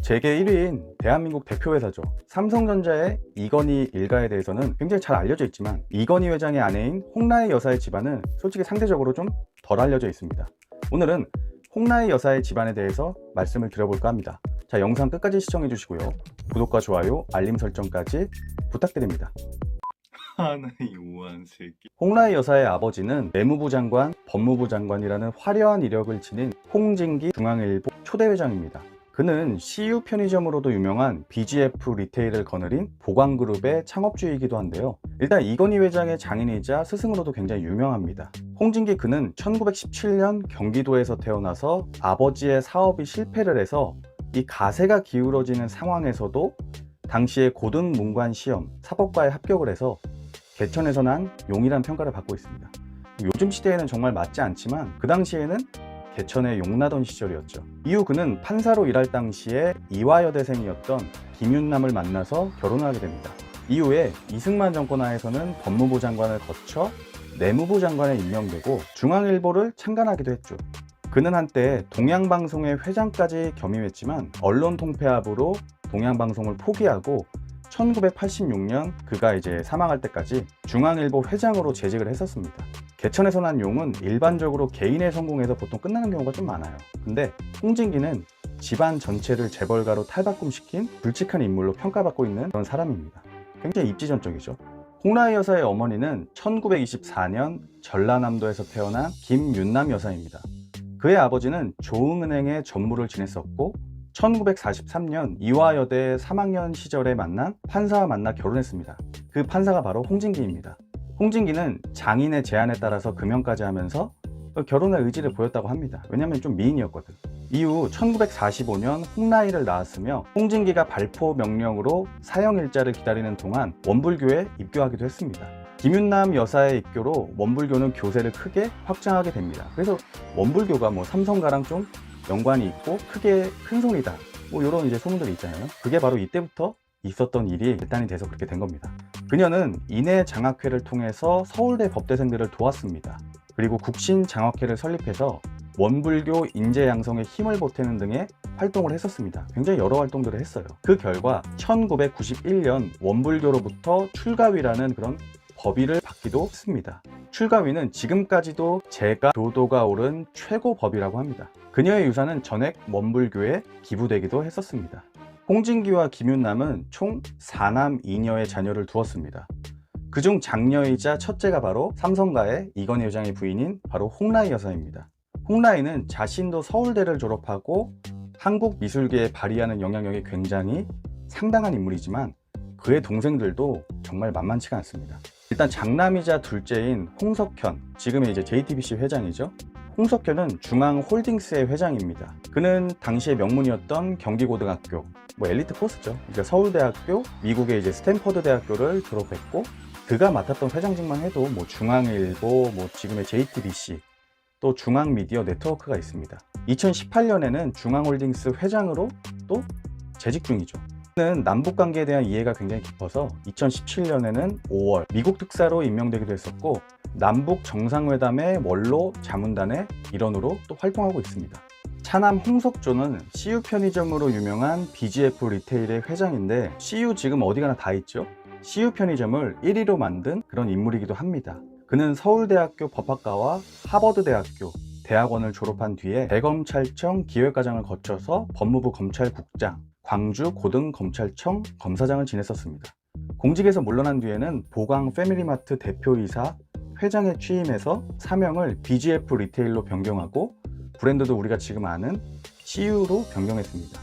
재계 1위인 대한민국 대표회사죠. 삼성전자의 이건희 일가에 대해서는 굉장히 잘 알려져 있지만 이건희 회장의 아내인 홍라희 여사의 집안은 솔직히 상대적으로 좀 덜 알려져 있습니다. 오늘은 홍라희 여사의 집안에 대해서 말씀을 드려볼까 합니다. 자, 영상 끝까지 시청해 주시고요. 구독과 좋아요, 알림 설정까지 부탁드립니다. 하나의 우한 새끼. 홍라희 여사의 아버지는 내무부 장관, 법무부 장관이라는 화려한 이력을 지닌 홍진기 중앙일보 초대 회장입니다. 그는 CU 편의점으로도 유명한 BGF 리테일을 거느린 보광그룹의 창업주이기도 한데요. 일단 이건희 회장의 장인이자 스승으로도 굉장히 유명합니다. 홍진기 그는 1917년 경기도에서 태어나서 아버지의 사업이 실패를 해서 이 가세가 기울어지는 상황에서도 당시에 고등문관 시험 사법과에 합격을 해서 개천에서 난 용이란 평가를 받고 있습니다. 요즘 시대에는 정말 맞지 않지만 그 당시에는 개천에 용나던 시절이었죠. 이후 그는 판사로 일할 당시에 이화여대생이었던 김윤남을 만나서 결혼을 하게 됩니다. 이후에 이승만 정권 하에서는 법무부 장관을 거쳐 내무부 장관에 임명되고 중앙일보를 창간하기도 했죠. 그는 한때 동양방송의 회장까지 겸임했지만 언론 통폐합으로 동양방송을 포기하고 1986년 그가 이제 사망할 때까지 중앙일보 회장으로 재직을 했었습니다. 개천에서 난 용은 일반적으로 개인의 성공에서 보통 끝나는 경우가 좀 많아요. 근데 홍진기는 집안 전체를 재벌가로 탈바꿈시킨 굵직한 인물로 평가받고 있는 그런 사람입니다. 굉장히 입지전적이죠. 홍라희 여사의 어머니는 1924년 전라남도에서 태어난 김윤남 여사입니다. 그의 아버지는 조흥은행의 전무를 지냈었고 1943년 이화여대 3학년 시절에 만난 판사와 만나 결혼했습니다. 그 판사가 바로 홍진기입니다. 홍진기는 장인의 제안에 따라서 금연까지 하면서 결혼할 의지를 보였다고 합니다. 왜냐하면 좀 미인이었거든. 이후 1945년 홍라희를 낳았으며 홍진기가 발포 명령으로 사형일자를 기다리는 동안 원불교에 입교하기도 했습니다. 김윤남 여사의 입교로 원불교는 교세를 크게 확장하게 됩니다. 그래서 원불교가 삼성가랑 좀 연관이 있고 크게 큰 손이다, 이런 이제 소문들이 있잖아요. 그게 바로 이때부터 있었던 일이 일단이 돼서 그렇게 된 겁니다. 그녀는 인해 장학회를 통해서 서울대 법대생들을 도왔습니다. 그리고 국신 장학회를 설립해서 원불교 인재 양성에 힘을 보태는 등의 활동을 했었습니다. 굉장히 여러 활동들을 했어요. 그 결과 1991년 원불교로부터 출가위라는 그런 법위를 받기도 했습니다. 출가위는 지금까지도 제가 교도가 오른 최고 법이라고 합니다. 그녀의 유산은 전액 원불교에 기부되기도 했었습니다. 홍진기와 김윤남은 총 4남 2녀의 자녀를 두었습니다. 그중 장녀이자 첫째가 바로 삼성가의 이건희 회장의 부인인 바로 홍라희 여사입니다. 홍라희는 자신도 서울대를 졸업하고 한국 미술계에 발휘하는 영향력이 굉장히 상당한 인물이지만 그의 동생들도 정말 만만치가 않습니다. 일단 장남이자 둘째인 홍석현, 지금의 이제 JTBC 회장이죠. 홍석현은 중앙홀딩스의 회장입니다. 그는 당시의 명문이었던 경기고등학교, 엘리트 코스죠. 그러니까 서울대학교, 미국의 이제 스탠퍼드 대학교를 졸업했고, 그가 맡았던 회장직만 해도 중앙일보, 지금의 JTBC, 또 중앙미디어 네트워크가 있습니다. 2018년에는 중앙홀딩스 회장으로 또 재직 중이죠. 그는 남북관계에 대한 이해가 굉장히 깊어서 2017년에는 5월 미국 특사로 임명되기도 했었고 남북 정상회담의 원로 자문단의 일원으로 또 활동하고 있습니다. 차남 홍석조는 CU 편의점으로 유명한 BGF 리테일의 회장인데 CU 지금 어디 가나 다 있죠. CU 편의점을 1위로 만든 그런 인물이기도 합니다. 그는 서울대학교 법학과와 하버드대학교 대학원을 졸업한 뒤에 대검찰청 기획과장을 거쳐서 법무부 검찰국장, 광주 고등검찰청 검사장을 지냈었습니다. 공직에서 물러난 뒤에는 보광 패밀리마트 대표이사 회장에 취임해서 사명을 BGF 리테일로 변경하고 브랜드도 우리가 지금 아는 CU로 변경했습니다.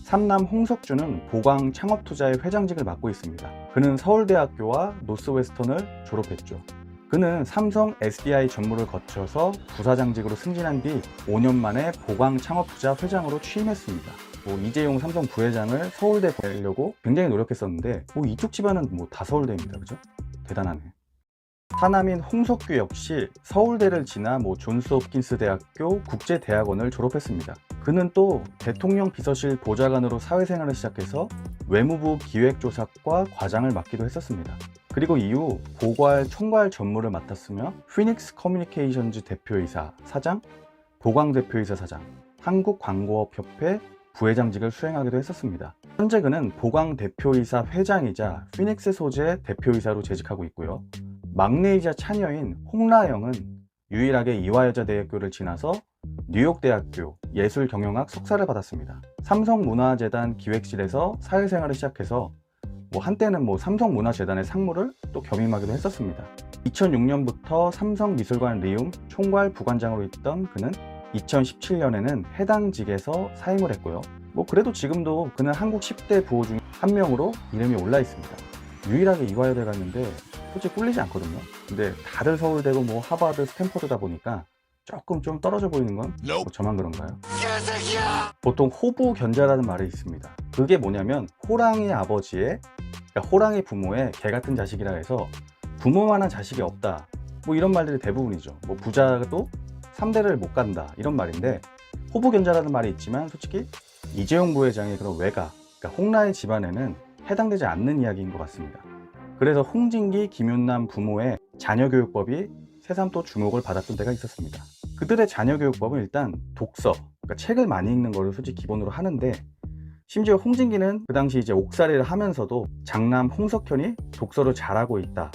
삼남 홍석주는 보광 창업투자의 회장직을 맡고 있습니다. 그는 서울대학교와 노스웨스턴을 졸업했죠. 그는 삼성 SDI 전무를 거쳐서 부사장직으로 승진한 뒤 5년 만에 보광 창업투자 회장으로 취임했습니다. 이재용 삼성 부회장을 서울대 보내려고 굉장히 노력했었는데 이쪽 집안은 다 서울대입니다. 그죠? 대단하네. 사남인 홍석규 역시 서울대를 지나 존스홉킨스 대학교 국제대학원을 졸업했습니다. 그는 또 대통령 비서실 보좌관으로 사회생활을 시작해서 외무부 기획조사과 과장을 맡기도 했었습니다. 그리고 이후 고괄 총괄 전무를 맡았으며 피닉스 커뮤니케이션즈 대표이사 사장, 보광 대표이사 사장, 한국광고업협회 부회장직을 수행하기도 했었습니다. 현재 그는 보광 대표이사 회장이자 피닉스 소재 대표이사로 재직하고 있고요. 막내이자 차녀인 홍라영은 유일하게 이화여자대학교를 지나서 뉴욕대학교 예술경영학 석사를 받았습니다. 삼성문화재단 기획실에서 사회생활을 시작해서 한때는 삼성문화재단의 상무를 또 겸임하기도 했었습니다. 2006년부터 삼성미술관 리움 총괄 부관장으로 있던 그는 2017년에는 해당 직에서 사임을 했고요. 그래도 지금도 그는 한국 10대 부호 중 한 명으로 이름이 올라 있습니다. 유일하게 이화여대 갔는데 솔직히 꿀리지 않거든요. 근데 다들 서울대고 하버드, 스탠퍼드다 보니까 조금 좀 떨어져 보이는 건 저만 그런가요? 보통 호부견자라는 말이 있습니다. 그게 뭐냐면 호랑이 아버지의, 그러니까 호랑이 부모의 개 같은 자식이라 해서 부모만한 자식이 없다, 이런 말들이 대부분이죠. 부자도 3대를 못 간다, 이런 말인데, 호부견자라는 말이 있지만 솔직히 이재용 부회장의 그런 외가, 그러니까 홍라의 집안에는 해당되지 않는 이야기인 것 같습니다. 그래서 홍진기, 김윤남 부모의 자녀교육법이 새삼 또 주목을 받았던 때가 있었습니다. 그들의 자녀교육법은 일단 독서, 그러니까 책을 많이 읽는 거를 솔직히 기본으로 하는데, 심지어 홍진기는 그 당시 이제 옥살이를 하면서도 장남 홍석현이 독서를 잘하고 있다,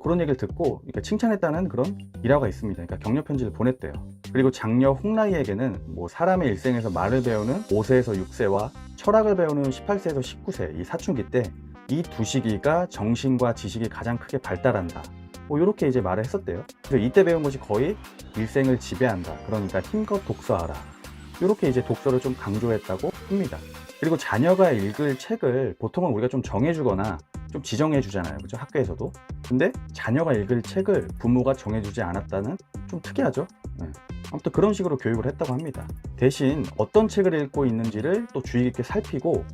그런 얘기를 듣고 칭찬했다는 그런 일화가 있습니다. 그러니까 격려 편지를 보냈대요. 그리고 장녀 홍라이에게는 사람의 일생에서 말을 배우는 5세에서 6세와 철학을 배우는 18세에서 19세 이 사춘기 때 이 두 시기가 정신과 지식이 가장 크게 발달한다, 이렇게 이제 말을 했었대요. 그래서 이때 배운 것이 거의 일생을 지배한다, 그러니까 힘껏 독서하라, 이렇게 이제 독서를 좀 강조했다고 합니다. 그리고 자녀가 읽을 책을 보통은 우리가 좀 정해주거나 좀 지정해 주잖아요, 그죠? 학교에서도. 근데 자녀가 읽을 책을 부모가 정해주지 않았다는, 좀 특이하죠? 아무튼 그런 식으로 교육을 했다고 합니다. 대신 어떤 책을 읽고 있는지를 또 주의 깊게 살피고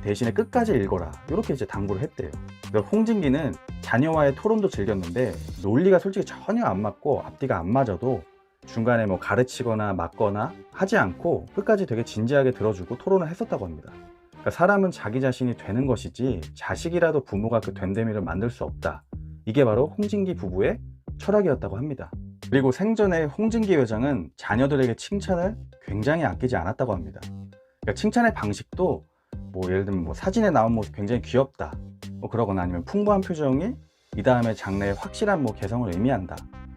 대신에 끝까지 읽어라, 이렇게 이제 당부를 했대요. 그러니까 홍진기는 자녀와의 토론도 즐겼는데 논리가 솔직히 전혀 안 맞고 앞뒤가 안 맞아도 중간에 가르치거나 맞거나 하지 않고 끝까지 되게 진지하게 들어주고 토론을 했었다고 합니다. 그러니까 사람은 자기 자신이 되는 것이지 자식이라도 부모가 그 된데미를 만들 수 없다, 이게 바로 홍진기 부부의 철학이었다고 합니다. 그리고 생전에 홍진기 회장은 자녀들에게 칭찬을 굉장히 아끼지 않았다고 합니다. 그러니까 칭찬의 방식도 예를 들면 사진에 나온 모습 굉장히 귀엽다, 그러거나 아니면 풍부한 표정이 이 다음에 장래의 확실한 개성을 의미한다,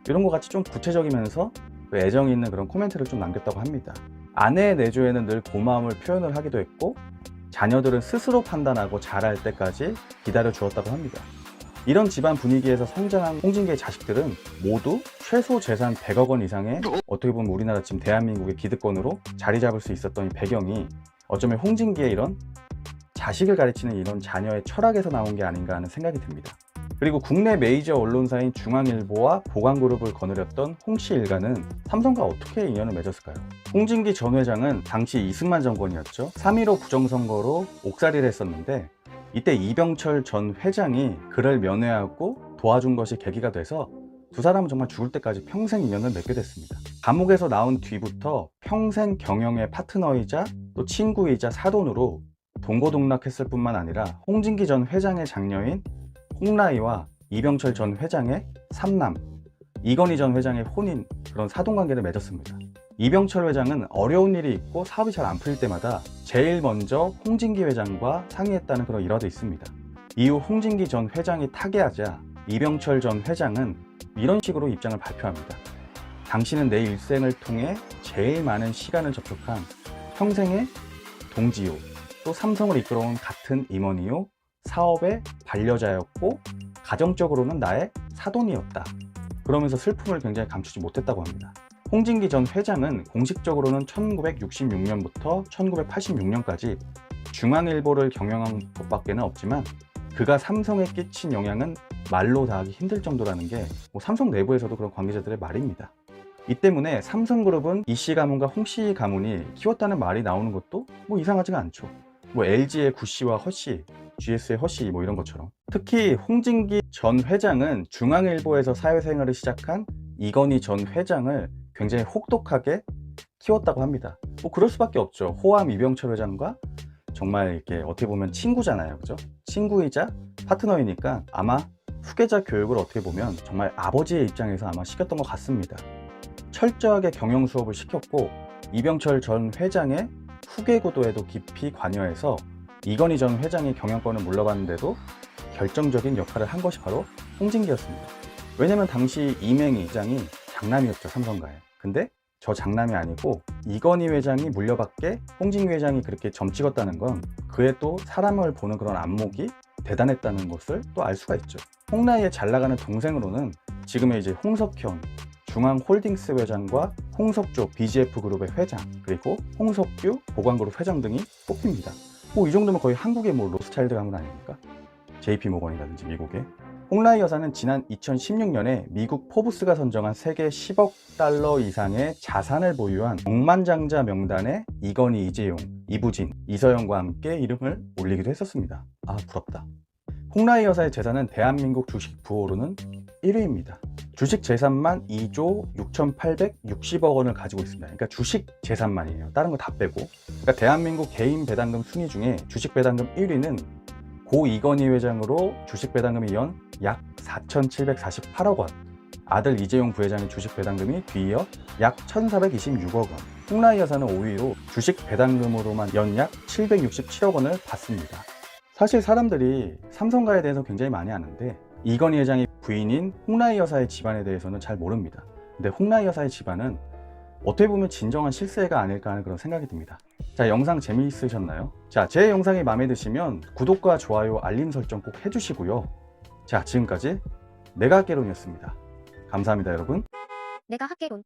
이런 것 같이 좀 구체적이면서 애정이 있는 그런 코멘트를 좀 남겼다고 합니다. 아내의 내조에는 늘 고마움을 표현을 하기도 했고, 자녀들은 스스로 판단하고 잘할 때까지 기다려 주었다고 합니다. 이런 집안 분위기에서 성장한 홍진기의 자식들은 모두 최소 재산 100억 원 이상의, 어떻게 보면 우리나라 지금 대한민국의 기득권으로 자리 잡을 수 있었던 이 배경이 어쩌면 홍진기의 이런 자식을 가르치는 이런 자녀의 철학에서 나온 게 아닌가 하는 생각이 듭니다. 그리고 국내 메이저 언론사인 중앙일보와 보광그룹을 거느렸던 홍씨 일가는 삼성과 어떻게 인연을 맺었을까요? 홍진기 전 회장은 당시 이승만 정권이었죠. 3.15 부정선거로 옥살이를 했었는데, 이때 이병철 전 회장이 그를 면회하고 도와준 것이 계기가 돼서 두 사람은 정말 죽을 때까지 평생 인연을 맺게 됐습니다. 감옥에서 나온 뒤부터 평생 경영의 파트너이자 또 친구이자 사돈으로 동고동락했을 뿐만 아니라 홍진기 전 회장의 장녀인 홍라이와 이병철 전 회장의 삼남, 이건희 전 회장의 혼인, 그런 사돈관계를 맺었습니다. 이병철 회장은 어려운 일이 있고 사업이 잘 안 풀릴 때마다 제일 먼저 홍진기 회장과 상의했다는 그런 일화도 있습니다. 이후 홍진기 전 회장이 타계하자 이병철 전 회장은 이런 식으로 입장을 발표합니다. 당신은 내 일생을 통해 제일 많은 시간을 접촉한 평생의 동지요, 또 삼성을 이끌어온 같은 임원이요, 사업의 반려자였고 가정적으로는 나의 사돈이었다, 그러면서 슬픔을 굉장히 감추지 못했다고 합니다. 홍진기 전 회장은 공식적으로는 1966년부터 1986년까지 중앙일보를 경영한 것밖에는 없지만 그가 삼성에 끼친 영향은 말로 다 하기 힘들 정도라는 게 삼성 내부에서도 그런 관계자들의 말입니다. 이 때문에 삼성그룹은 이씨 가문과 홍씨 가문이 키웠다는 말이 나오는 것도 이상하지가 않죠. LG의 구씨와 허씨, GS의 허씨 이런 것처럼. 특히 홍진기 전 회장은 중앙일보에서 사회생활을 시작한 이건희 전 회장을 굉장히 혹독하게 키웠다고 합니다. 그럴 수밖에 없죠. 호암 이병철 회장과 정말 이렇게 어떻게 보면 친구잖아요, 그죠? 친구이자 파트너이니까 아마 후계자 교육을 어떻게 보면 정말 아버지의 입장에서 아마 시켰던 것 같습니다. 철저하게 경영 수업을 시켰고 이병철 전 회장의 후계 구도에도 깊이 관여해서 이건희 전 회장의 경영권을 물러봤는데도 결정적인 역할을 한 것이 바로 홍진기였습니다. 왜냐면 당시 이맹희 회장이 장남이었죠, 삼성가에. 근데 저 장남이 아니고 이건희 회장이 물려받게 홍진기 회장이 그렇게 점 찍었다는 건 그의 또 사람을 보는 그런 안목이 대단했다는 것을 또 알 수가 있죠. 홍라이의 잘 나가는 동생으로는 지금의 이제 홍석현 중앙홀딩스 회장과 홍석조 BGF 그룹의 회장, 그리고 홍석규 보관그룹 회장 등이 뽑힙니다. 뭐 이 정도면 거의 한국의 뭐 로스차일드 가문 아닙니까? JP 모건이라든지 미국의. 홍라이 여사는 지난 2016년에 미국 포브스가 선정한 세계 10억 달러 이상의 자산을 보유한 억만장자 명단에 이건희, 이재용, 이부진, 이서영과 함께 이름을 올리기도 했었습니다. 아, 부럽다. 홍라이 여사의 재산은 대한민국 주식 부호로는 1위입니다. 주식 재산만 2조 6,860억 원을 가지고 있습니다. 그러니까 주식 재산만이에요. 다른 거 다 빼고. 그러니까 대한민국 개인 배당금 순위 중에 주식 배당금 1위는 고 이건희 회장으로 주식 배당금이 연 약 4,748억 원, 아들 이재용 부회장의 주식 배당금이 뒤이어 약 1,426억 원, 홍라이 여사는 5위로 주식 배당금으로만 연 약 767억 원을 받습니다. 사실 사람들이 삼성가에 대해서 굉장히 많이 아는데 이건희 회장의 부인인 홍라이 여사의 집안에 대해서는 잘 모릅니다. 근데 홍라이 여사의 집안은 어떻게 보면 진정한 실세가 아닐까 하는 그런 생각이 듭니다. 자, 영상 재미있으셨나요? 자, 제 영상이 마음에 드시면 구독과 좋아요, 알림 설정 꼭 해주시고요. 자, 지금까지 내가 학개론이었습니다. 감사합니다, 여러분. 내가 학개론.